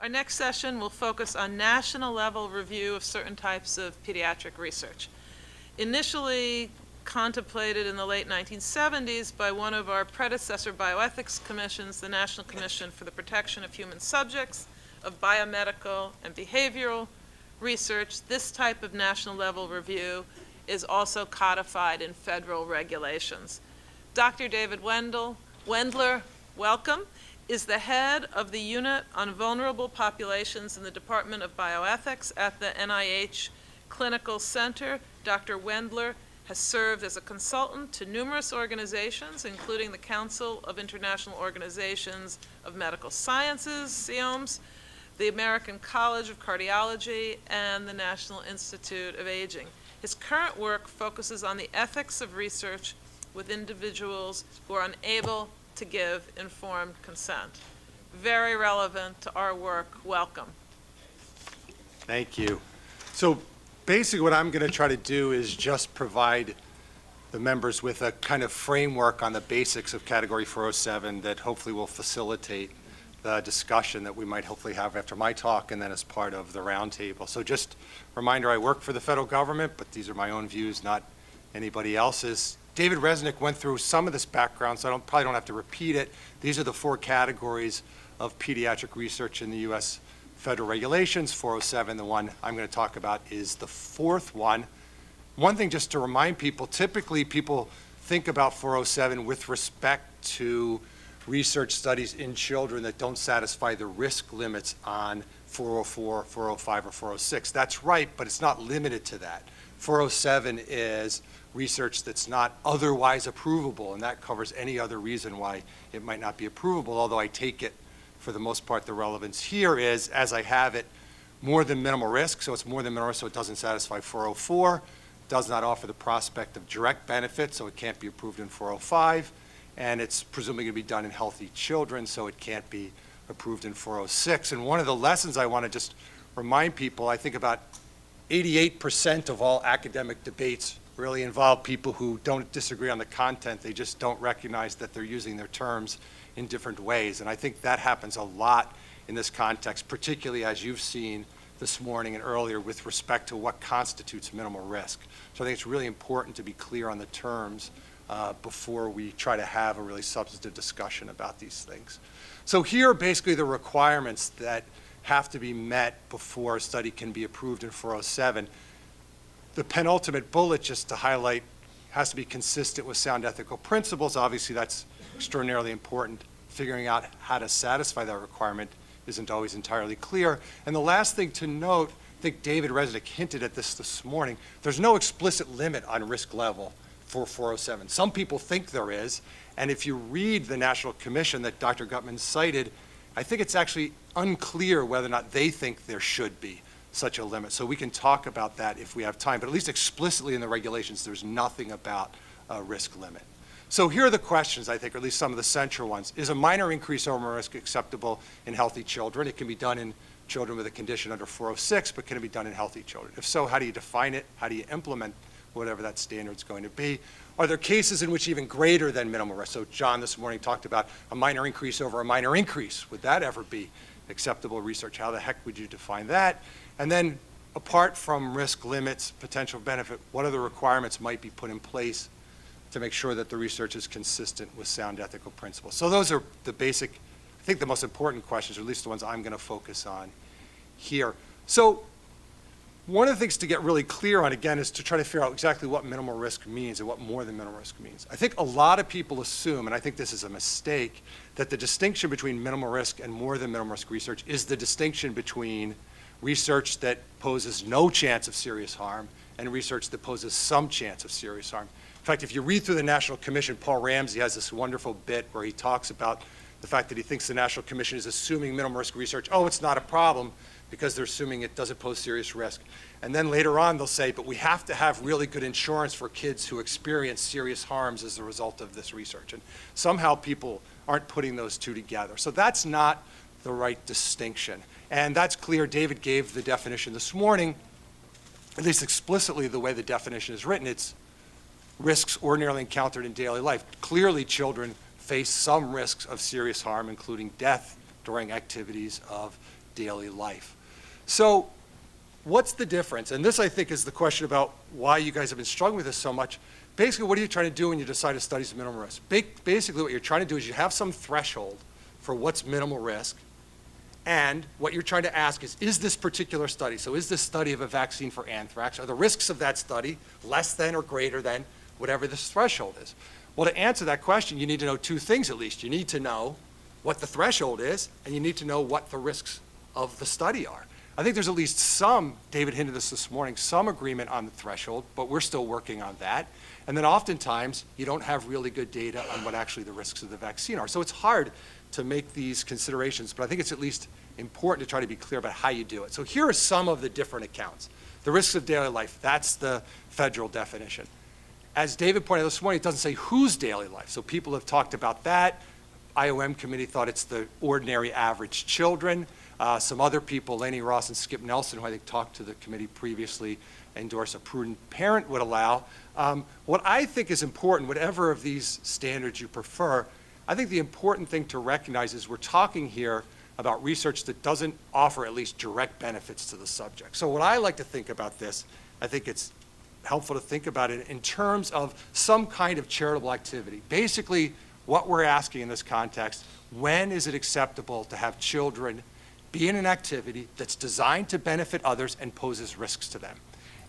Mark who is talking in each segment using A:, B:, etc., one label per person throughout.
A: Our next session will focus on national level review of certain types of pediatric research. Initially contemplated in the late 1970s by one of our predecessor bioethics commissions, the National Commission for the Protection of Human Subjects of Biomedical and Behavioral Research, this type of national level review is also codified in federal regulations. Dr. David Wendler, welcome, is the head of the Unit on Vulnerable Populations in the Department of Bioethics at the NIH Clinical Center. Dr. Wendler has served as a consultant to numerous organizations, including the Council of International Organizations of Medical Sciences, CIOMS, the American College of Cardiology, and the National Institute of Aging. His current work focuses on the ethics of research with individuals who are unable to give informed consent. Very relevant to our work. Welcome.
B: Thank you. So basically what I'm going to try to do is just provide the members with a kind of framework on the basics of Category 407 that hopefully will facilitate the discussion that we might hopefully have after my talk and then as part of the roundtable. So just a reminder, I work for the federal government, but these are my own views, not anybody else's. David Resnick went through some of this background, so I probably don't have to repeat it. These are the 4 categories of pediatric research in the U.S. federal regulations. 407, the one I'm going to talk about, is the 4th one. One thing just to remind people, typically people think about 407 with respect to research studies in children that don't satisfy the risk limits on 404, 405, or 406. That's right, but it's not limited to that. 407 is research that's not otherwise approvable, and that covers any other reason why it might not be approvable, although I take it, for the most part, the relevance here is, as I have it, more than minimal risk, so it's more than minimal risk, so it doesn't satisfy 404, does not offer the prospect of direct benefit, so it can't be approved in 405, and it's presumably going to be done in healthy children, so it can't be approved in 406. And one of the lessons I want to just remind people, I think about 88% of all academic debates really involve people who don't disagree on the content, they just don't recognize that they're using their terms in different ways. And I think that happens a lot in this context, particularly as you've seen this morning and earlier with respect to what constitutes minimal risk. So I think it's really important to be clear on the terms before we try to have a really substantive discussion about these things. So here are basically the requirements that have to be met before a study can be approved in 407. The penultimate bullet, just to highlight, has to be consistent with sound ethical principles. Obviously, that's extraordinarily important. Figuring out how to satisfy that requirement isn't always entirely clear. And the last thing to note, I think David Resnick hinted at this morning, there's no explicit limit on risk level for 407. Some people think there is, and if you read the National Commission that Dr. Gutman cited, I think it's actually unclear whether or not they think there should be such a limit. So we can talk about that if we have time, but at least explicitly in the regulations, there's nothing about a risk limit. So here are the questions, I think, or at least some of the central ones. Is a minor increase over risk acceptable in healthy children? It can be done in children with a condition under 406, but can it be done in healthy children? If so, how do you define it? How do you implement whatever that standard's going to be? Are there cases in which even greater than minimal risk? So John this morning talked about a minor increase over a minor increase. Would that ever be acceptable research? How the heck would you define that? And then apart from risk limits, potential benefit, what other requirements might be put in place to make sure that the research is consistent with sound ethical principles? So those are the basic, I think the most important questions, or at least the ones I'm going to focus on here. So one of the things to get really clear on, again, is to try to figure out exactly what minimal risk means and what more than minimal risk means. I think a lot of people assume, and I think this is a mistake, that the distinction between minimal risk and more than minimal risk research is the distinction between research that poses no chance of serious harm and research that poses some chance of serious harm. In fact, if you read through the National Commission, Paul Ramsey has this wonderful bit where he talks about the fact that he thinks the National Commission is assuming minimal risk research. Oh, it's not a problem because they're assuming it doesn't pose serious risk. And then later on they'll say, but we have to have really good insurance for kids who experience serious harms as a result of this research. And somehow people aren't putting those two together. So that's not the right distinction. And that's clear. David gave the definition this morning, at least explicitly the way the definition is written. It's risks ordinarily encountered in daily life. Clearly children face some risks of serious harm, including death during activities of daily life. So what's the difference? And this, I think, is the question about why you guys have been struggling with this so much. Basically, what are you trying to do when you decide to study some minimal risk? Basically, what you're trying to do is you have some threshold for what's minimal risk, and what you're trying to ask is this particular study, so is this study of a vaccine for anthrax, are the risks of that study less than or greater than whatever this threshold is? Well, to answer that question, you need to know two things at least. You need to know what the threshold is, and you need to know what the risks of the study are. I think there's at least some, David hinted this morning, some agreement on the threshold, but we're still working on that. And then oftentimes, you don't have really good data on what actually the risks of the vaccine are. So it's hard to make these considerations, but I think it's at least important to try to be clear about how you do it. So here are some of the different accounts. The risks of daily life, that's the federal definition. As David pointed out this morning, it doesn't say whose daily life. So people have talked about that. IOM committee thought it's the ordinary average children. Some other people, Laney Ross and Skip Nelson, who I think talked to the committee previously, endorse a prudent parent would allow. What I think is important, whatever of these standards you prefer, I think the important thing to recognize is we're talking here about research that doesn't offer at least direct benefits to the subject. So what I like to think about this, I think it's helpful to think about it in terms of some kind of charitable activity. Basically, what we're asking in this context, when is it acceptable to have children be in an activity that's designed to benefit others and poses risks to them?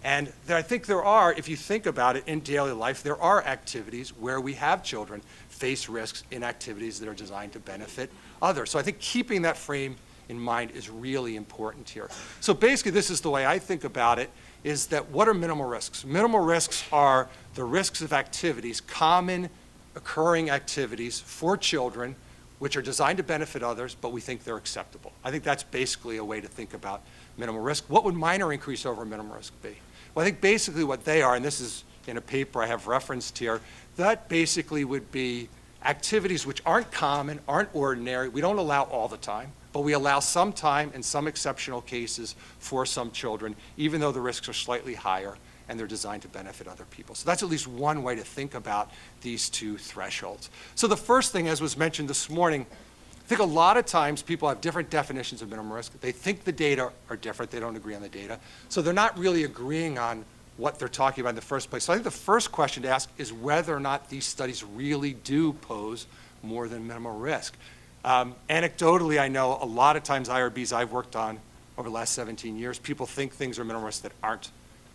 B: And I think there are, if you think about it in daily life, there are activities where we have children face risks in activities that are designed to benefit others. So I think keeping that frame in mind is really important here. So basically, this is the way I think about it, is that what are minimal risks? Minimal risks are the risks of activities, common occurring activities for children, which are designed to benefit others, but we think they're acceptable. I think that's basically a way to think about minimal risk. What would minor increase over minimal risk be? Well, I think basically what they are, and this is in a paper I have referenced here, that basically would be activities which aren't common, aren't ordinary, we don't allow all the time, but we allow some time in some exceptional cases for some children, even though the risks are slightly higher and they're designed to benefit other people. So that's at least one way to think about these two thresholds. So the first thing, as was mentioned this morning, I think a lot of times people have different definitions of minimal risk. They think the data are different. They don't agree on the data. So they're not really agreeing on what they're talking about in the first place. So I think the first question to ask is whether or not these studies really do pose more than minimal risk. Anecdotally, I know a lot of times IRBs I've worked on over the last 17 years, people think things are minimal risk that aren't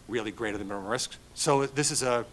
B: really greater than minimal risk. So this is a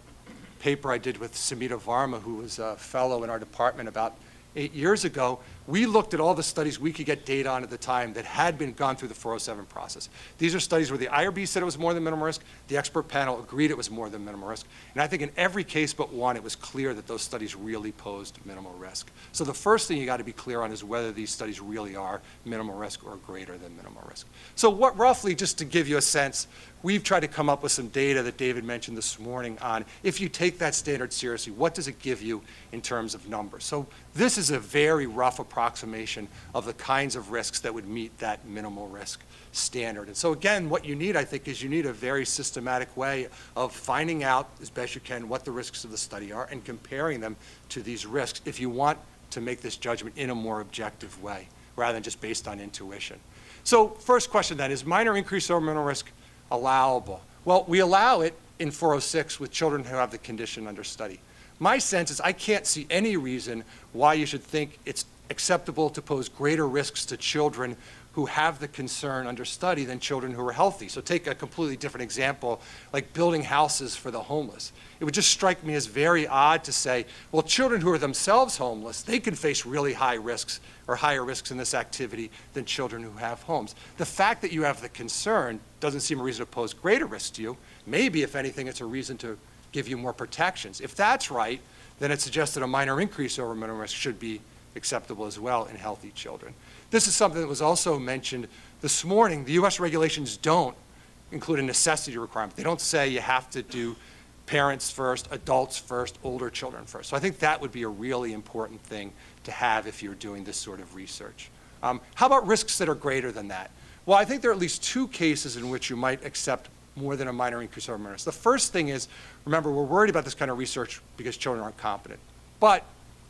B: paper I did with Samita Varma, who was a fellow in our department about 8 years ago. We looked at all the studies we could get data on at the time that had been gone through the 407 process. These are studies where the IRB said it was more than minimal risk, the expert panel agreed it was more than minimal risk, and I think in every case but one, it was clear that those studies really posed minimal risk. So the first thing you got to be clear on is whether these studies really are minimal risk or greater than minimal risk. So what roughly, just to give you a sense, we've tried to come up with some data that David mentioned this morning on if you take that standard seriously, what does it give you in terms of numbers? So this is a very rough approximation of the kinds of risks that would meet that minimal risk standard. And so again, what you need, I think, is you need a very systematic way of finding out as best you can what the risks of the study are and comparing them to these risks if you want to make this judgment in a more objective way rather than just based on intuition. So first question then, is minor increase over minimal risk allowable? Well, we allow it in 406 with children who have the condition under study. My sense is I can't see any reason why you should think it's acceptable to pose greater risks to children who have the concern under study than children who are healthy. So take a completely different example, like building houses for the homeless. It would just strike me as very odd to say, well, children who are themselves homeless, they can face really high risks or higher risks in this activity than children who have homes. The fact that you have the concern doesn't seem a reason to pose greater risks to you. Maybe, if anything, it's a reason to give you more protections. If that's right, then it suggests that a minor increase over minimum risk should be acceptable as well in healthy children. This is something that was also mentioned this morning. The US regulations don't include a necessity requirement. They don't say you have to do parents first, adults first, older children first. So I think that would be a really important thing to have if you're doing this sort of research. How about risks that are greater than that? Well, I think there are at least two cases in which you might accept more than a minor increase over minor risk. The first thing is, remember, we're worried about this kind of research because children aren't competent. But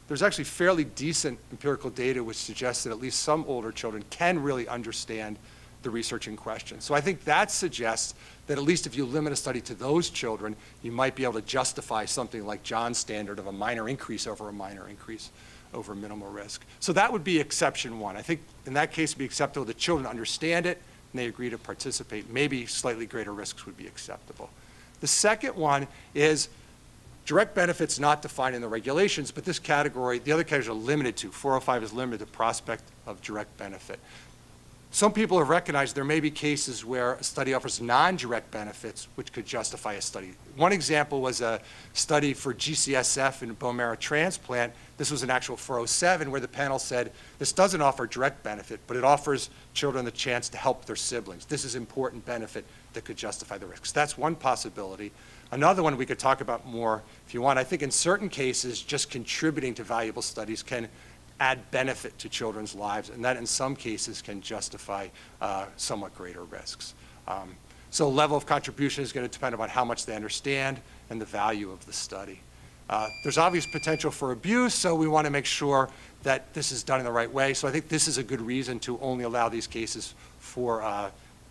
B: there's actually fairly decent empirical data which suggests that at least some older children can really understand the research in question. So I think that suggests that at least if you limit a study to those children, you might be able to justify something like John's standard of a minor increase over a minor increase over minimal risk. So that would be exception one. I think in that case it would be acceptable that children understand it and they agree to participate. Maybe slightly greater risks would be acceptable. The second one is direct benefits not defined in the regulations, but this category, the other categories are limited to. 405 is limited to prospect of direct benefit. Some people have recognized there may be cases where a study offers non-direct benefits which could justify a study. One example was a study for GCSF in bone marrow transplant. This was an actual 407 where the panel said this doesn't offer direct benefit, but it offers children the chance to help their siblings. This is important benefit that could justify the risks. That's one possibility. Another one we could talk about more if you want. I think in certain cases, just contributing to valuable studies can add benefit to children's lives, and that in some cases can justify somewhat greater risks. So level of contribution is going to depend upon how much they understand and the value of the study. There's obvious potential for abuse, so we want to make sure that this is done in the right way. So I think this is a good reason to only allow these cases for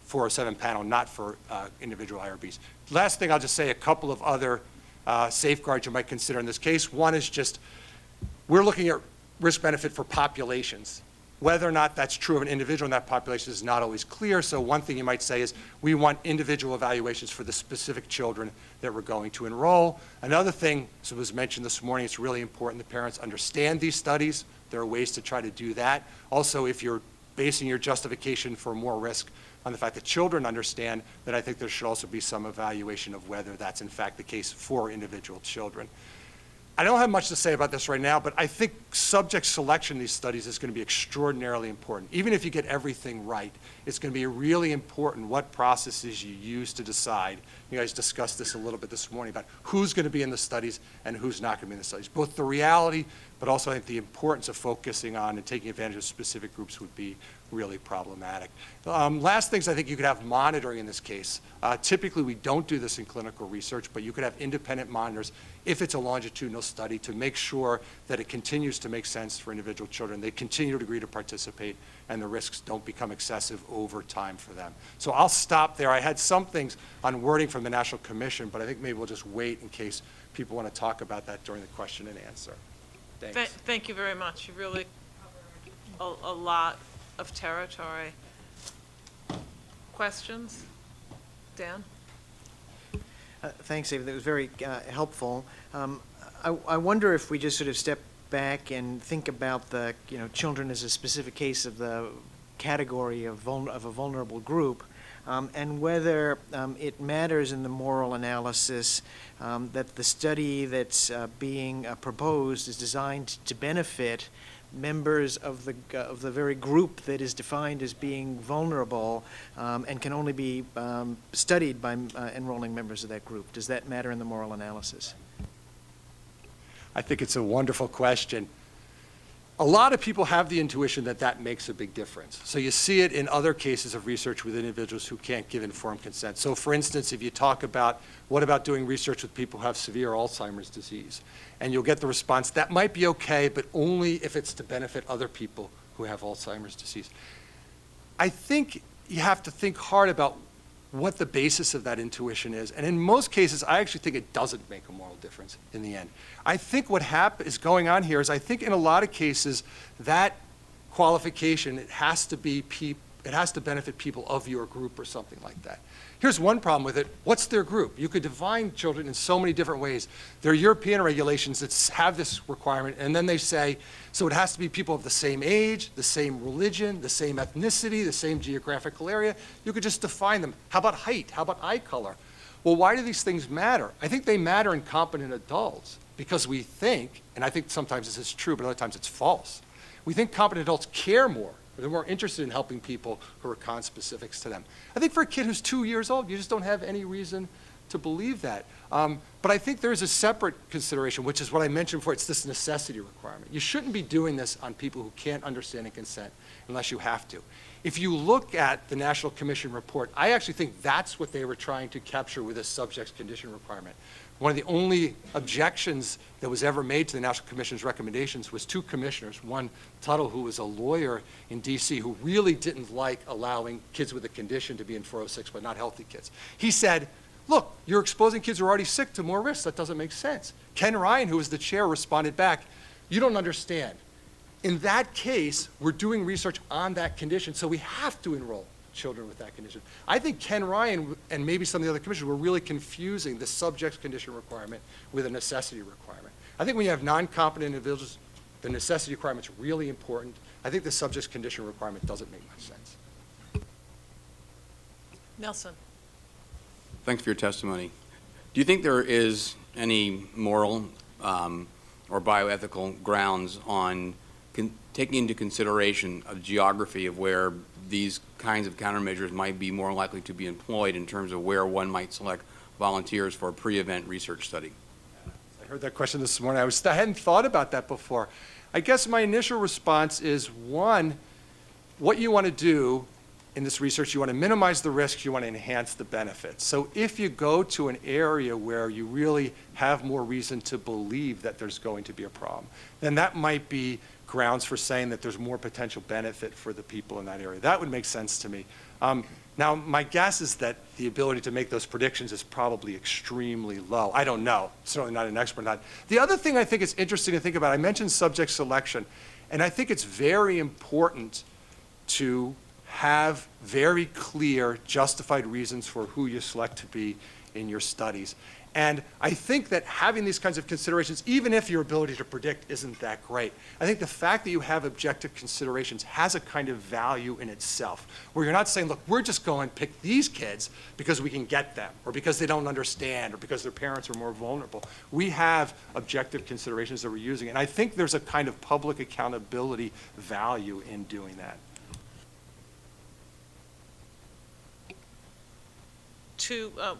B: 407 panel, not for individual IRBs. Last thing, I'll just say a couple of other safeguards you might consider in this case. One is just, we're looking at risk benefit for populations. Whether or not that's true of an individual in that population is not always clear. So one thing you might say is we want individual evaluations for the specific children that we're going to enroll. Another thing, as was mentioned this morning, it's really important that parents understand these studies. There are ways to try to do that. Also, if you're basing your justification for more risk on the fact that children understand, then I think there should also be some evaluation of whether that's in fact the case for individual children. I don't have much to say about this right now, but I think subject selection in these studies is going to be extraordinarily important. Even if you get everything right, it's going to be really important what processes you use to decide. You guys discussed this a little bit this morning about who's going to be in the studies and who's not going to be in the studies. Both the reality, but also I think the importance of focusing on and taking advantage of specific groups would be really problematic. Last things, I think you could have monitoring in this case. Typically, we don't do this in clinical research, but you could have independent monitors if it's a longitudinal study to make sure that it continues to make sense for individual children. They continue to agree to participate, and the risks don't become excessive over time for them. So I'll stop there. I had some things on wording from the National Commission, but I think maybe we'll just wait in case people want to talk about that during the question and answer. Thanks.
A: Thank you very much. You really covered a lot of territory. Questions? Dan?
C: Thanks, David. That was very helpful. I wonder if we just sort of step back and think about the children as a specific case of the category of a vulnerable group, and whether it matters in the moral analysis that the study that's being proposed is designed to benefit members of the very group that is defined as being vulnerable and can only be studied by enrolling members of that group. Does that matter in the moral analysis?
B: I think it's a wonderful question. A lot of people have the intuition that that makes a big difference. So you see it in other cases of research with individuals who can't give informed consent. So for instance, if you talk about, what about doing research with people who have severe Alzheimer's disease? And you'll get the response, that might be okay, but only if it's to benefit other people who have Alzheimer's disease. I think you have to think hard about what the basis of that intuition is. And in most cases, I actually think it doesn't make a moral difference in the end. I think what is going on here is I think in a lot of cases, that qualification, it has to benefit people of your group or something like that. Here's one problem with it. What's their group? You could define children in so many different ways. There are European regulations that have this requirement, and then they say, so it has to be people of the same age, the same religion, the same ethnicity, the same geographical area. You could just define them. How about height? How about eye color? Well, why do these things matter? I think they matter in competent adults because we think, and I think sometimes this is true, but other times it's false. We think competent adults care more. They're more interested in helping people who are conspecifics to them. I think for a kid who's 2 years old, you just don't have any reason to believe that. But I think there's a separate consideration, which is what I mentioned before. It's this necessity requirement. You shouldn't be doing this on people who can't understand and consent unless you have to. If you look at the National Commission report, I actually think that's what they were trying to capture with this subject's condition requirement. One of the only objections that was ever made to the National Commission's recommendations was two commissioners, one Tuttle, who was a lawyer in DC, who really didn't like allowing kids with a condition to be in 406, but not healthy kids. He said, look, you're exposing kids who are already sick to more risks. That doesn't make sense. Ken Ryan, who was the chair, responded back, you don't understand. In that case, we're doing research on that condition, so we have to enroll children with that condition. I think Ken Ryan and maybe some of the other commissioners were really confusing the subject's condition requirement with a necessity requirement. I think when you have non-competent individuals, the necessity requirement is really important. I think the subject's condition requirement doesn't make much sense.
A: Nelson.
D: Thanks for your testimony. Do you think there is any moral or bioethical grounds on taking into consideration a geography of where these kinds of countermeasures might be more likely to be employed in terms of where one might select volunteers for a pre-event research study?
B: I heard that question this morning. I hadn't thought about that before. I guess my initial response is, one, what you want to do in this research, you want to minimize the risks, you want to enhance the benefits. So if you go to an area where you really have more reason to believe that there's going to be a problem, then that might be grounds for saying that there's more potential benefit for the people in that area. That would make sense to me. Now, my guess is that the ability to make those predictions is probably extremely low. I don't know. Certainly not an expert on that. The other thing I think is interesting to think about, I mentioned subject selection, and I think it's very important to have very clear, justified reasons for who you select to be in your studies. And I think that having these kinds of considerations, even if your ability to predict isn't that great, I think the fact that you have objective considerations has a kind of value in itself, where you're not saying, look, we're just going to pick these kids because we can get them, or because they don't understand, or because their parents are more vulnerable. We have objective considerations that we're using, and I think there's a kind of public accountability value in doing that.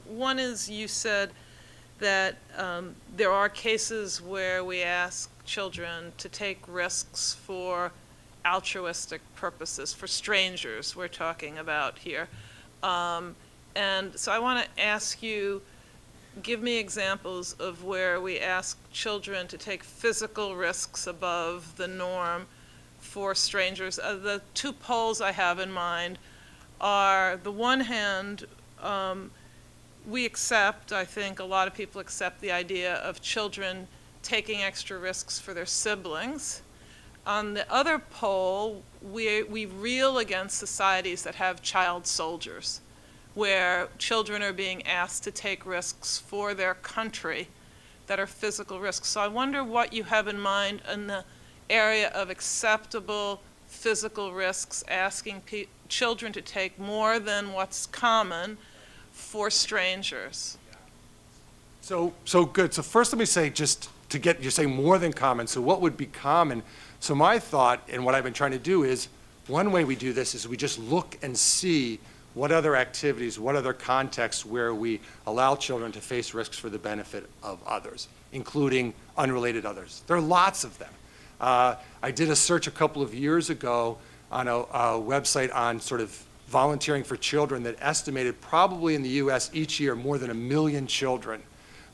A: One is, you said that there are cases where we ask children to take risks for altruistic purposes, for strangers we're talking about here. And so I want to ask you, give me examples of where we ask children to take physical risks above the norm for strangers. The two polls I have in mind are, the one hand, we accept, I think a lot of people accept the idea of children taking extra risks for their siblings. On the other pole, we reel against societies that have child soldiers, where children are being asked to take risks for their country that are physical risks. So I wonder what you have in mind in the area of acceptable physical risks, asking children to take more than what's common for strangers.
B: So good. So first let me say, just to get, you're saying more than common, so what would be common? So my thought, and what I've been trying to do is, one way we do this is we just look and see what other activities, what other contexts where we allow children to face risks for the benefit of others, including unrelated others. There are lots of them. I did a search a couple of years ago on a website on sort of volunteering for children that estimated probably in the US each year more than 1 million children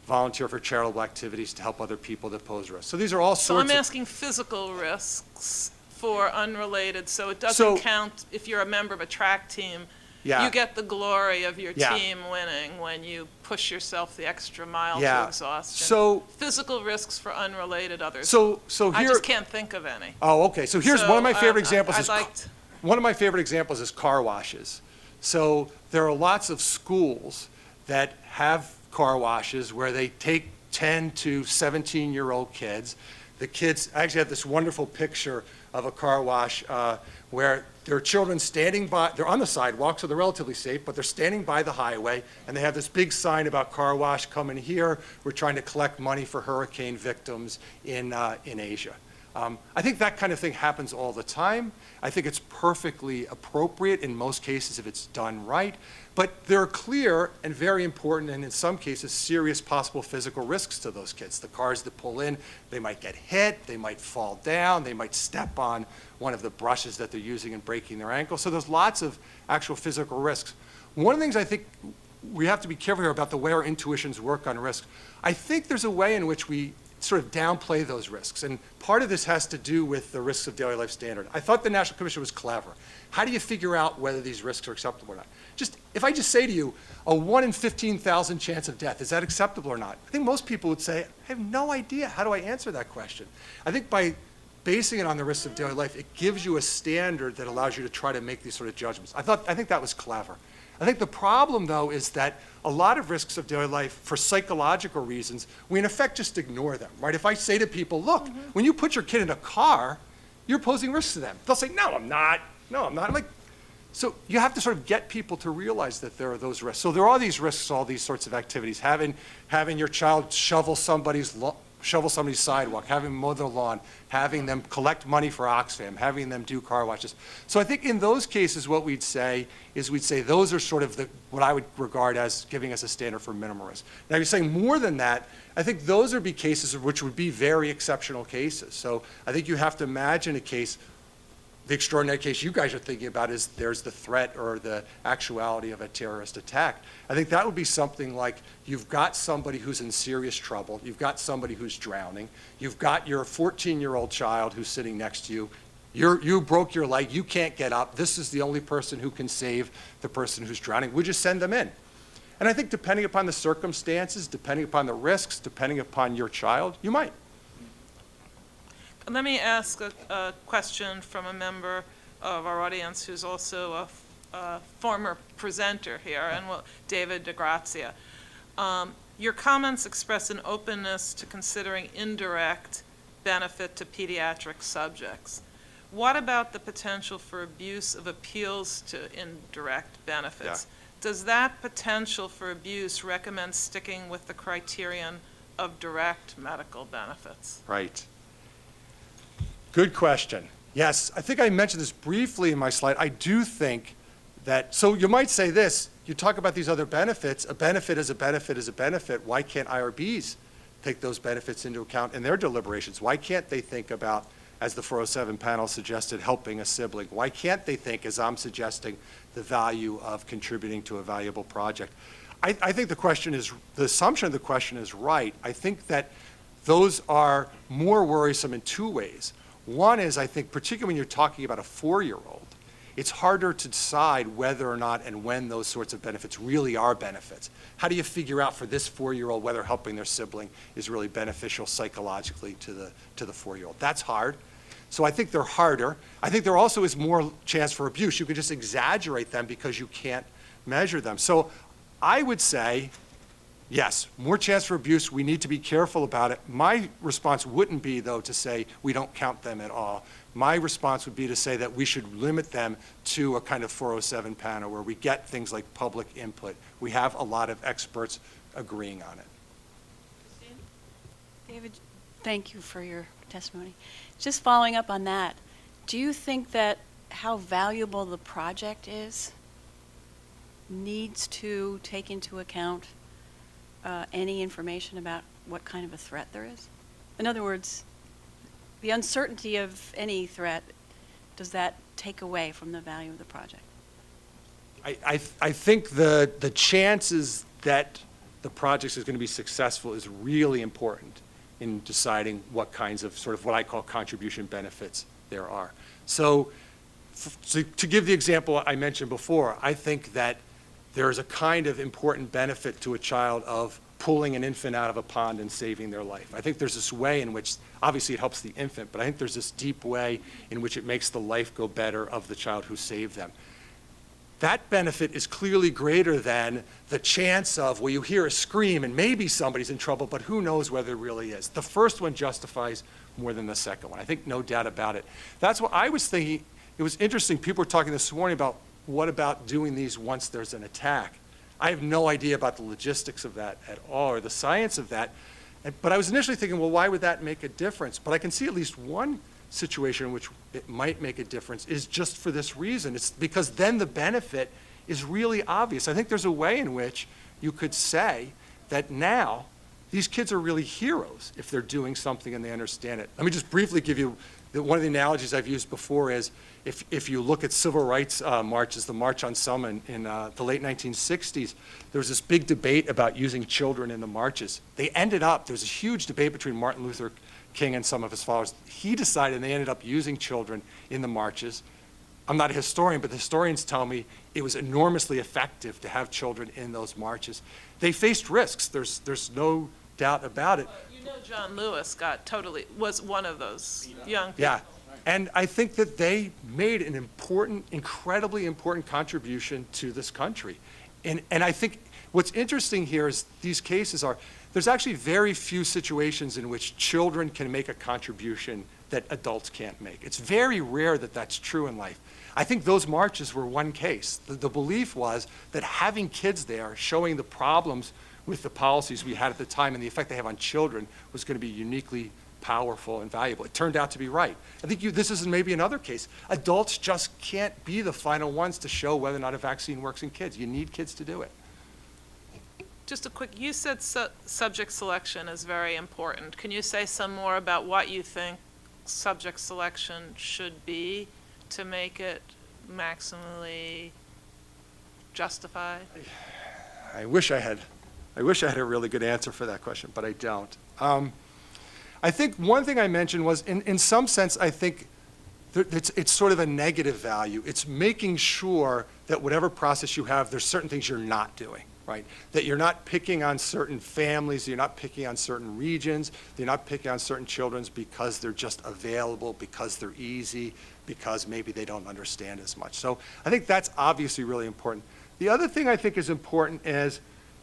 B: volunteer for charitable activities to help other people that pose risks. So these are all
A: So
B: sorts
A: I'm
B: of...
A: asking physical risks for unrelated, so it doesn't count if you're a member of a track team.
B: Yeah.
A: You get the glory of your
B: Yeah.
A: team winning when you push yourself the extra mile
B: Yeah.
A: to exhaustion.
B: So-
A: Physical risks for unrelated others.
B: So
A: I
B: here...
A: just can't think of any.
B: Oh, okay. So here's one of my favorite examples.
A: I'd like to-
B: One of my favorite examples is car washes. So there are lots of schools that have car washes where they take 10 to 17-year-old kids. The kids, I actually have this wonderful picture of a car wash where there are children standing by, they're on the sidewalk, so they're relatively safe, but they're standing by the highway, and they have this big sign about car wash, come in here, we're trying to collect money for hurricane victims in Asia. I think that kind of thing happens all the time. I think it's perfectly appropriate in most cases if it's done right. But there are clear and very important, and in some cases, serious possible physical risks to those kids. The cars that pull in, they might get hit, they might fall down, they might step on one of the brushes that they're using and breaking their ankle. So there's lots of actual physical risks. One of the things I think we have to be careful here about the way our intuitions work on risk. I think there's a way in which we sort of downplay those risks. And part of this has to do with the risks of daily life standard. I thought the National Commission was clever. How do you figure out whether these risks are acceptable or not? If I just say to you, a 1 in 15,000 chance of death, is that acceptable or not? I think most people would say, I have no idea. How do I answer that question? I think by basing it on the risks of daily life, it gives you a standard that allows you to try to make these sort of judgments. I think that was clever. I think the problem, though, is that a lot of risks of daily life, for psychological reasons, we in effect just ignore them, right? If I say to people, look, when you put your kid in a car, you're posing risks to them. They'll say, no, I'm not. No, I'm not. I'm like, so you have to sort of get people to realize that there are those risks. So there are these risks, all these sorts of activities. Having your child shovel somebody's sidewalk, having them mow their lawn, having them collect money for Oxfam, having them do car washes. So I think in those cases, what we'd say is those are sort of what I would regard as giving us a standard for minimal risk. Now, if you're saying more than that, I think those would be cases which would be very exceptional cases. So I think you have to imagine a case. The extraordinary case you guys are thinking about is there's the threat or the actuality of a terrorist attack. I think that would be something like you've got somebody who's in serious trouble, you've got somebody who's drowning, you've got your 14-year-old child who's sitting next to you, you broke your leg, you can't get up, this is the only person who can save the person who's drowning, would you send them in? And I think depending upon the circumstances, depending upon the risks, depending upon your child, you might.
A: Let me ask a question from a member of our audience who's also a former presenter here, and David DeGrazia. Your comments express an openness to considering indirect benefit to pediatric subjects. What about the potential for abuse of appeals to indirect benefits?
B: Yeah.
A: Does that potential for abuse recommend sticking with the criterion of direct medical benefits?
B: Right. Good question. Yes, I think I mentioned this briefly in my slide. I do think that, so you might say this, you talk about these other benefits, a benefit is a benefit is a benefit. Why can't IRBs take those benefits into account in their deliberations? Why can't they think about, as the 407 panel suggested, helping a sibling? Why can't they think, as I'm suggesting, the value of contributing to a valuable project? I think the assumption of the question is right. I think that those are more worrisome in two ways. One is, I think, particularly when you're talking about a 4-year-old, it's harder to decide whether or not and when those sorts of benefits really are benefits. How do you figure out for this 4-year-old whether helping their sibling is really beneficial psychologically to the 4-year-old? That's hard. So I think they're harder. I think there also is more chance for abuse. You could just exaggerate them because you can't measure them. So I would say, yes, more chance for abuse. We need to be careful about it. My response wouldn't be, though, to say we don't count them at all. My response would be to say that we should limit them to a kind of 407 panel where we get things like public input. We have a lot of experts agreeing on it.
E: David, thank you for your testimony. Just following up on that, do you think that how valuable the project is needs to take into account any information about what kind of a threat there is? In other words, the uncertainty of any threat, does that take away from the value of the project?
B: I think the chances that the project is going to be successful is really important in deciding what kinds of sort of what I call contribution benefits there are. So to give the example I mentioned before, I think that there's a kind of important benefit to a child of pulling an infant out of a pond and saving their life. I think there's this way in which, obviously it helps the infant, but I think there's this deep way in which it makes the life go better of the child who saved them. That benefit is clearly greater than the chance of, well, you hear a scream and maybe somebody's in trouble, but who knows whether it really is. The first one justifies more than the second one. I think no doubt about it. That's what I was thinking. It was interesting. People were talking this morning about what about doing these once there's an attack. I have no idea about the logistics of that at all or the science of that. But I was initially thinking, well, why would that make a difference? But I can see at least one situation in which it might make a difference is just for this reason. It's because then the benefit is really obvious. I think there's a way in which you could say that now these kids are really heroes if they're doing something and they understand it. Let me just briefly give you one of the analogies I've used before is if you look at civil rights marches, the March on Selma in the late 1960s, there was this big debate about using children in the marches. There was a huge debate between Martin Luther King and some of his followers. He decided, and they ended up using children in the marches. I'm not a historian, but the historians tell me it was enormously effective to have children in those marches. They faced risks. There's no doubt about it.
A: You know, John Lewis was one of those young people.
B: Yeah, and I think that they made an incredibly important contribution to this country. And I think what's interesting here is these cases there's actually very few situations in which children can make a contribution that adults can't make. It's very rare that that's true in life. I think those marches were one case. The belief was that having kids there, showing the problems with the policies we had at the time and the effect they have on children was going to be uniquely powerful and valuable. It turned out to be right. I think this is maybe another case. Adults just can't be the final ones to show whether or not a vaccine works in kids. You need kids to do it.
A: Just a quick, you said subject selection is very important. Can you say some more about what you think subject selection should be to make it maximally justified?
B: I wish I had a really good answer for that question, but I don't. I think one thing I mentioned was, in some sense, I think it's sort of a negative value. It's making sure that whatever process you have, there's certain things you're not doing, right? That you're not picking on certain families, you're not picking on certain regions, you're not picking on certain children because they're just available, because they're easy, because maybe they don't understand as much. So I think that's obviously really important. The other thing I think is important is,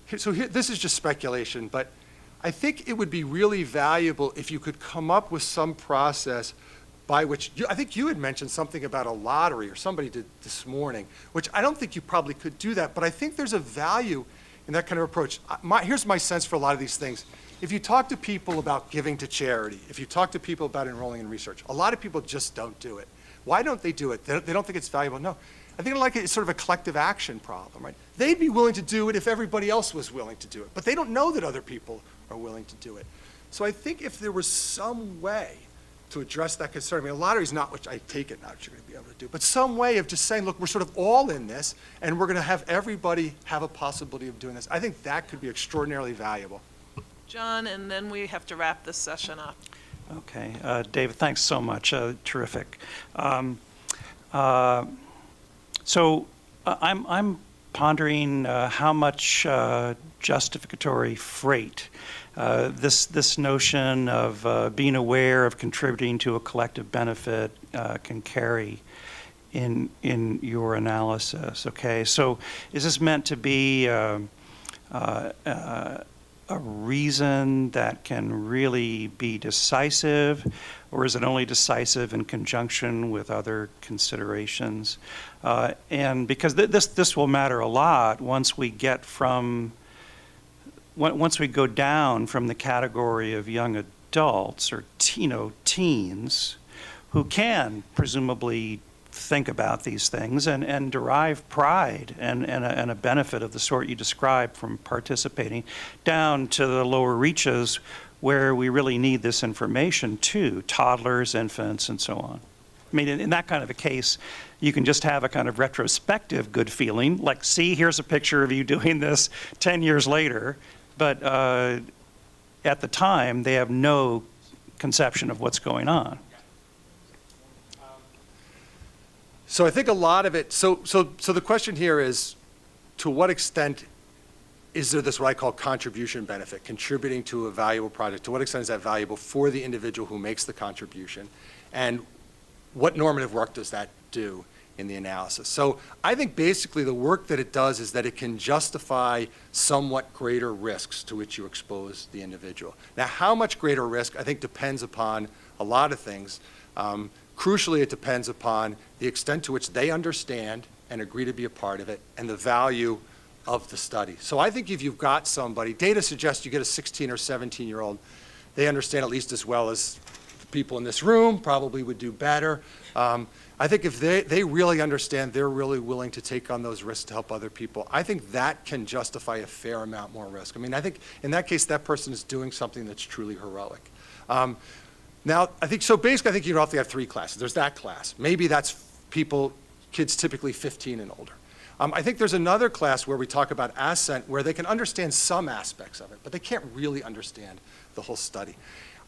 B: this is just speculation, but I think it would be really valuable if you could come up with some process by which, I think you had mentioned something about a lottery, or somebody did this morning, which I don't think you probably could do that, but I think there's a value in that kind of approach. Here's my sense for a lot of these things. If you talk to people about giving to charity, if you talk to people about enrolling in research, a lot of people just don't do it. Why don't they do it? They don't think it's valuable. No. I think it's sort of a collective action problem, right? They'd be willing to do it if everybody else was willing to do it, but they don't know that other people are willing to do it. So I think if there was some way to address that concern, I mean, a lottery's not what I take it, not what you're going to be able to do, but some way of just saying, look, we're sort of all in this, and we're going to have everybody have a possibility of doing this. I think that could be extraordinarily valuable. John,
A: and then we have to wrap this session up.
F: Okay, David, thanks so much. Terrific. So I'm pondering how much justificatory freight this notion of being aware of contributing to a collective benefit can carry in your analysis. Okay, so is this meant to be a reason that can really be decisive, or is it only decisive in conjunction with other considerations? And because this will matter a lot once we get once we go down from the category of young adults or teens who can presumably think about these things and derive pride and a benefit of the sort you described from participating, down to the lower reaches where we really need this information too, toddlers, infants, and so on. I mean, in that kind of a case, you can just have a kind of retrospective good feeling, like, see, here's a picture of you doing this 10 years later, but at the time, they have no conception of what's going on.
B: So I think a lot of it, so the question here is, to what extent is there this what I call contribution benefit, contributing to a valuable project? To what extent is that valuable for the individual who makes the contribution? And what normative work does that do in the analysis? So I think basically the work that it does is that it can justify somewhat greater risks to which you expose the individual. Now, how much greater risk, I think, depends upon a lot of things. Crucially, it depends upon the extent to which they understand and agree to be a part of it, and the value of the study. So I think if you've got somebody, data suggests you get a 16 or 17-year-old, they understand at least as well as the people in this room, probably would do better. I think if they really understand, they're really willing to take on those risks to help other people, I think that can justify a fair amount more risk. I mean, I think in that case, that person is doing something that's truly heroic. Now, I think, so basically, I think you roughly have 3 classes. There's that class. Maybe that's kids typically 15 and older. I think there's another class where we talk about assent, where they can understand some aspects of it, but they can't really understand the whole study.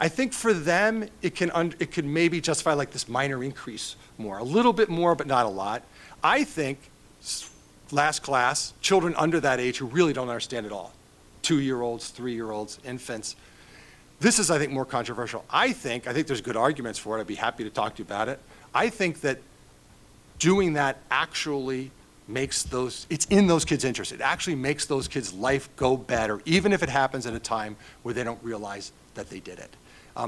B: I think for them, it can maybe justify like this minor increase more, a little bit more, but not a lot. I think last class, children under that age who really don't understand at all, 2-year-olds, 3-year-olds, infants. This is, I think, more controversial. I think there's good arguments for it. I'd be happy to talk to you about it. I think that doing that actually it's in those kids' interest. It actually makes those kids' life go better, even if it happens at a time where they don't realize that they did it.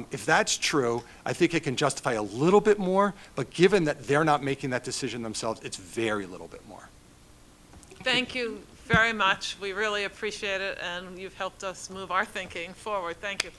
B: If that's true, I think it can justify a little bit more, but given that they're not making that decision themselves, it's very little bit more.
A: Thank you very much. We really appreciate it, and you've helped us move our thinking forward. Thank you.